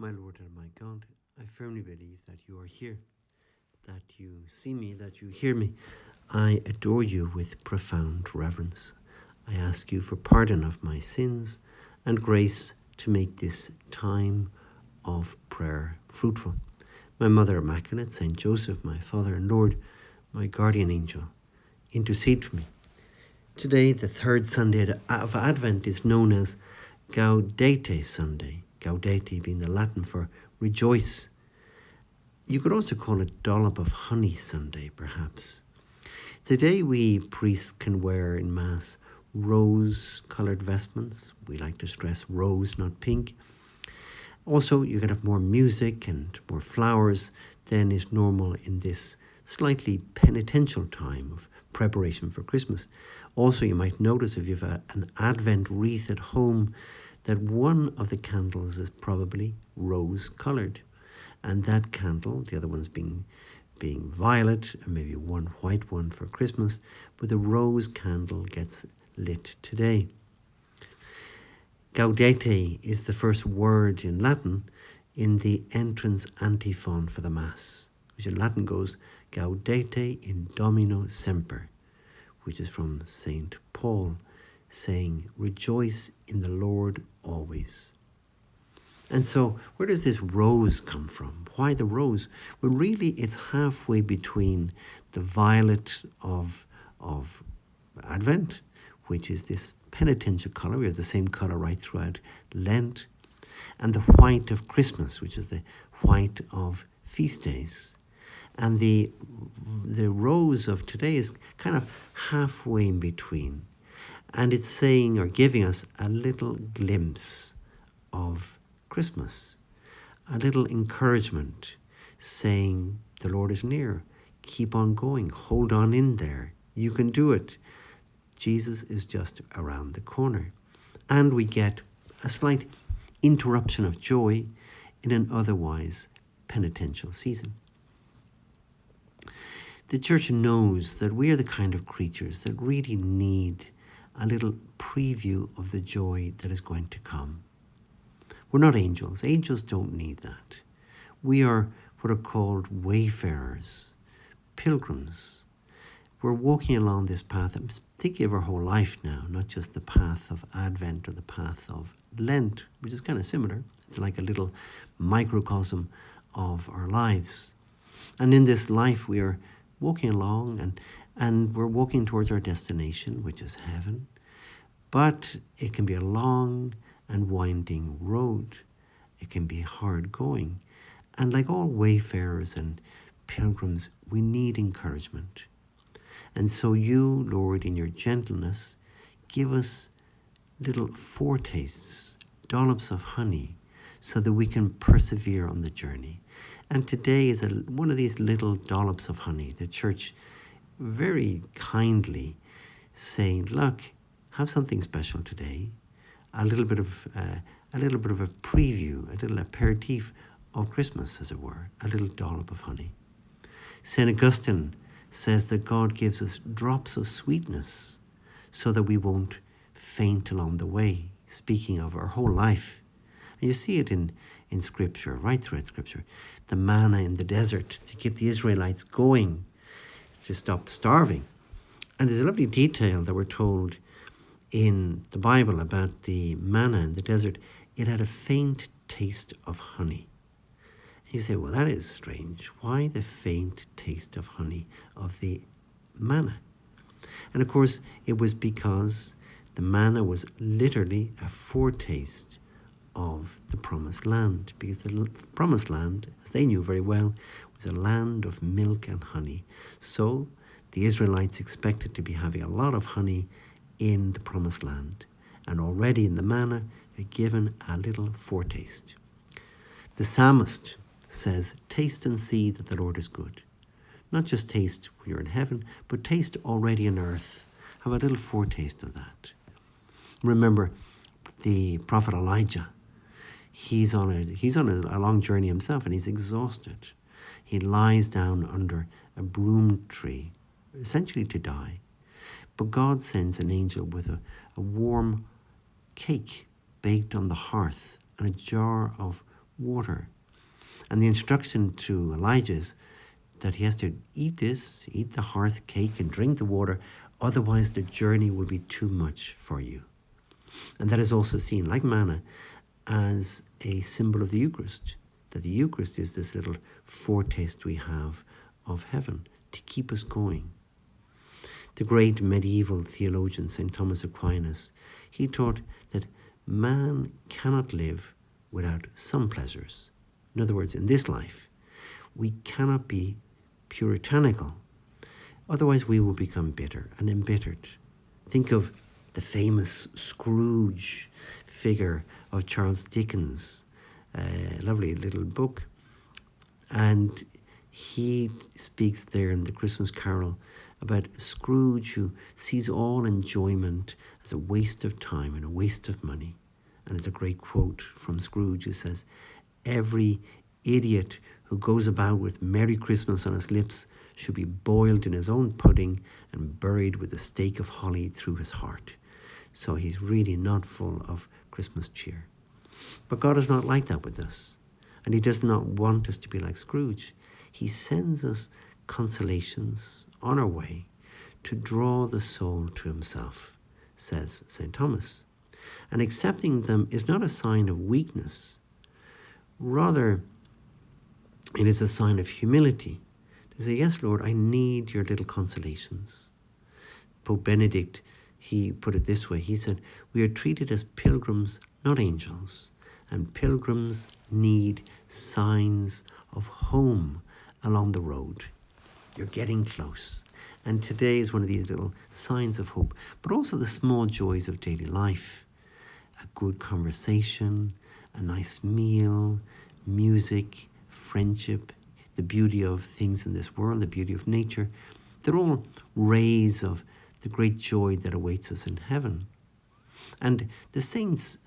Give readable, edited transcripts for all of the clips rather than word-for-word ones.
My Lord and my God, I firmly believe that you are here, that you see me, that you hear me. I adore you with profound reverence. I ask you for pardon of my sins and grace to make this time of prayer fruitful. My Mother Immaculate, Saint Joseph, my Father and Lord, my guardian angel, intercede for me. Today, the third Sunday of Advent is known as Gaudete Sunday, Gaudete being the Latin for rejoice. You could also call it Dollop of Honey Sunday, perhaps. Today we priests can wear in Mass rose-coloured vestments. We like to stress rose, not pink. Also, you can have more music and more flowers than is normal in this slightly penitential time of preparation for Christmas. Also, you might notice if you have an Advent wreath at home that one of the candles is probably rose-coloured. And that candle, the other ones being violet, and maybe one white one for Christmas, but the rose candle gets lit today. Gaudete is the first word in Latin in the entrance antiphon for the Mass, which in Latin goes, Gaudete in Domino semper, which is from St. Paul, saying, rejoice in the Lord always. And so, where does this rose come from? Why the rose? Well, really, it's halfway between the violet of Advent, which is this penitential colour. We have the same colour right throughout Lent. And the white of Christmas, which is the white of feast days. And the rose of today is kind of halfway in between. And it's saying or giving us a little glimpse of Christmas, a little encouragement, saying the Lord is near. Keep on going. Hold on in there. You can do it. Jesus is just around the corner. And we get a slight interruption of joy in an otherwise penitential season. The Church knows that we are the kind of creatures that really need a little preview of the joy that is going to come. We're not angels. Angels don't need that. We are what are called wayfarers, pilgrims. We're walking along this path. I'm thinking of our whole life now, not just the path of Advent or the path of Lent, which is kind of similar. It's like a little microcosm of our lives. And in this life, we are walking along and we're walking towards our destination, which is heaven. But it can be a long and winding road. It can be hard going. And like all wayfarers and pilgrims, we need encouragement. And so you, Lord, in your gentleness, give us little foretastes, dollops of honey, so that we can persevere on the journey. And today is one of these little dollops of honey. The Church very kindly saying, look, have something special today. A little bit of a preview, a little aperitif of Christmas, as it were, a little dollop of honey. St. Augustine says that God gives us drops of sweetness so that we won't faint along the way, speaking of our whole life. And you see it in Scripture, right throughout Scripture. The manna in the desert to keep the Israelites going, to stop starving. And there's a lovely detail that we're told in the Bible about the manna in the desert. It had a faint taste of honey. And you say, well, that is strange. Why the faint taste of honey of the manna? And of course, it was because the manna was literally a foretaste of the promised land, because the promised land, as they knew very well, was a land of milk and honey. So the Israelites expected to be having a lot of honey in the promised land, and already in the manna they're given a little foretaste. The psalmist says, taste and see that the Lord is good. Not just taste when you're in heaven, but taste already on earth. Have a little foretaste of that. Remember the prophet Elijah. He's on a long journey himself, and he's exhausted. He lies down under a broom tree, essentially to die. But God sends an angel with a warm cake baked on the hearth and a jar of water. And the instruction to Elijah is that he has to eat the hearth cake and drink the water, otherwise the journey will be too much for you. And that is also seen, like manna, as a symbol of the Eucharist, that the Eucharist is this little foretaste we have of heaven to keep us going. The great medieval theologian, St. Thomas Aquinas, he taught that man cannot live without some pleasures. In other words, in this life, we cannot be puritanical. Otherwise, we will become bitter and embittered. Think of the famous Scrooge figure of Charles Dickens, a lovely little book. And he speaks there in the Christmas Carol about Scrooge who sees all enjoyment as a waste of time and a waste of money. And there's a great quote from Scrooge who says, "Every idiot who goes about with Merry Christmas on his lips should be boiled in his own pudding and buried with a stake of holly through his heart." So he's really not full of Christmas cheer. But God is not like that with us. And he does not want us to be like Scrooge. He sends us consolations on our way to draw the soul to himself, says St. Thomas. And accepting them is not a sign of weakness. Rather, it is a sign of humility. To say, yes, Lord, I need your little consolations. Pope Benedict, he put it this way. He said, we are treated as pilgrims, not angels. And pilgrims need signs of home along the road. You're getting close. And today is one of these little signs of hope, but also the small joys of daily life. A good conversation, a nice meal, music, friendship, the beauty of things in this world, the beauty of nature. They're all rays of the great joy that awaits us in heaven. And the saints,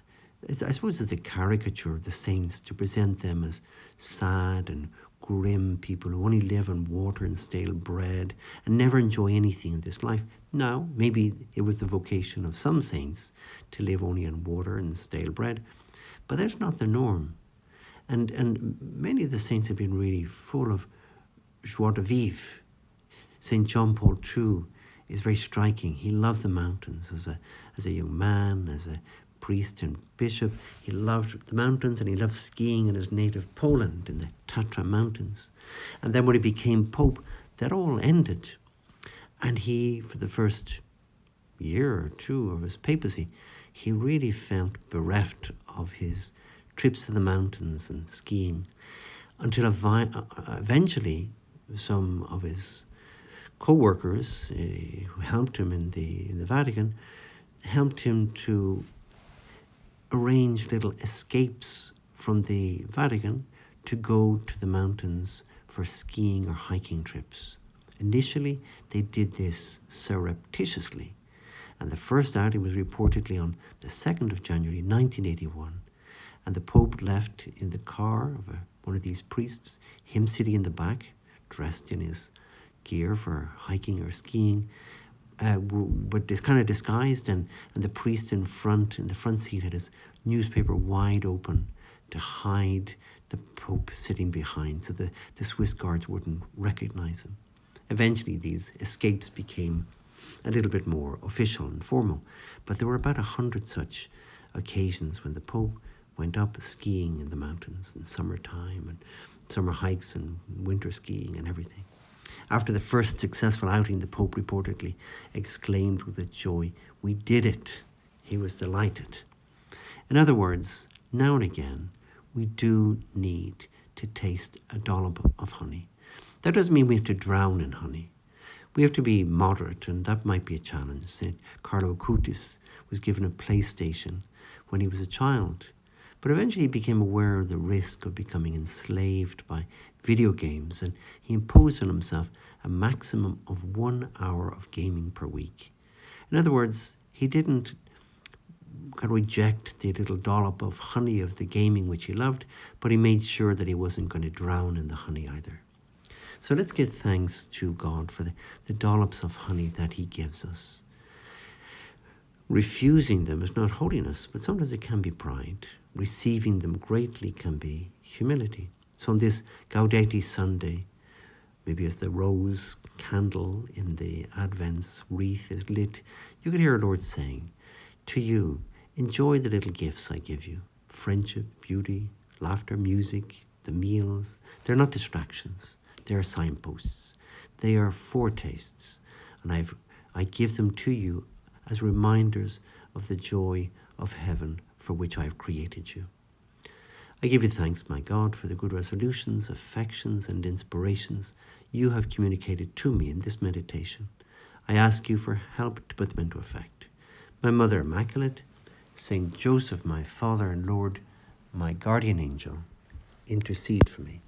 I suppose it's a caricature of the saints to present them as sad and grim people who only live on water and stale bread and never enjoy anything in this life. Now, maybe it was the vocation of some saints to live only on water and stale bread, but that's not the norm. And many of the saints have been really full of joie de vivre. St. John Paul II is very striking. He loved the mountains as a young man, as a priest and bishop. He loved the mountains and he loved skiing in his native Poland in the Tatra Mountains. And then when he became Pope, that all ended. And he, for the first year or two of his papacy, he really felt bereft of his trips to the mountains and skiing, until eventually some of his co-workers who helped him in the Vatican helped him to arrange little escapes from the Vatican to go to the mountains for skiing or hiking trips. Initially, they did this surreptitiously, and the first outing was reportedly on the 2nd of January 1981, and the Pope left in the car of one of these priests, him sitting in the back, dressed in his gear for hiking or skiing, but this kind of disguised, and the priest in the front seat had his newspaper wide open to hide the Pope sitting behind, so the Swiss guards wouldn't recognize him. Eventually, these escapes became a little bit more official and formal, but there were about 100 such occasions when the Pope went up skiing in the mountains in summertime, and summer hikes and winter skiing and everything. After the first successful outing, the Pope reportedly exclaimed with joy, "We did it." He was delighted. In other words, now and again, we do need to taste a dollop of honey. That doesn't mean we have to drown in honey. We have to be moderate, and that might be a challenge. St. Carlo Acutis was given a PlayStation when he was a child, but eventually he became aware of the risk of becoming enslaved by video games, and he imposed on himself a maximum of 1 hour of gaming per week. In other words, he didn't reject the little dollop of honey of the gaming which he loved, but he made sure that he wasn't going to drown in the honey either. So let's give thanks to God for the dollops of honey that he gives us. Refusing them is not holiness, but sometimes it can be pride. Receiving them greatly can be humility. So on this Gaudete Sunday, maybe as the rose candle in the Advent's wreath is lit, you could hear our Lord saying to you, enjoy the little gifts I give you. Friendship, beauty, laughter, music, the meals. They're not distractions. They are signposts. They are foretastes. And I give them to you as reminders of the joy of heaven for which I have created you. I give you thanks, my God, for the good resolutions, affections, and inspirations you have communicated to me in this meditation. I ask you for help to put them into effect. My Mother Immaculate, Saint Joseph, my Father and Lord, my guardian angel, intercede for me.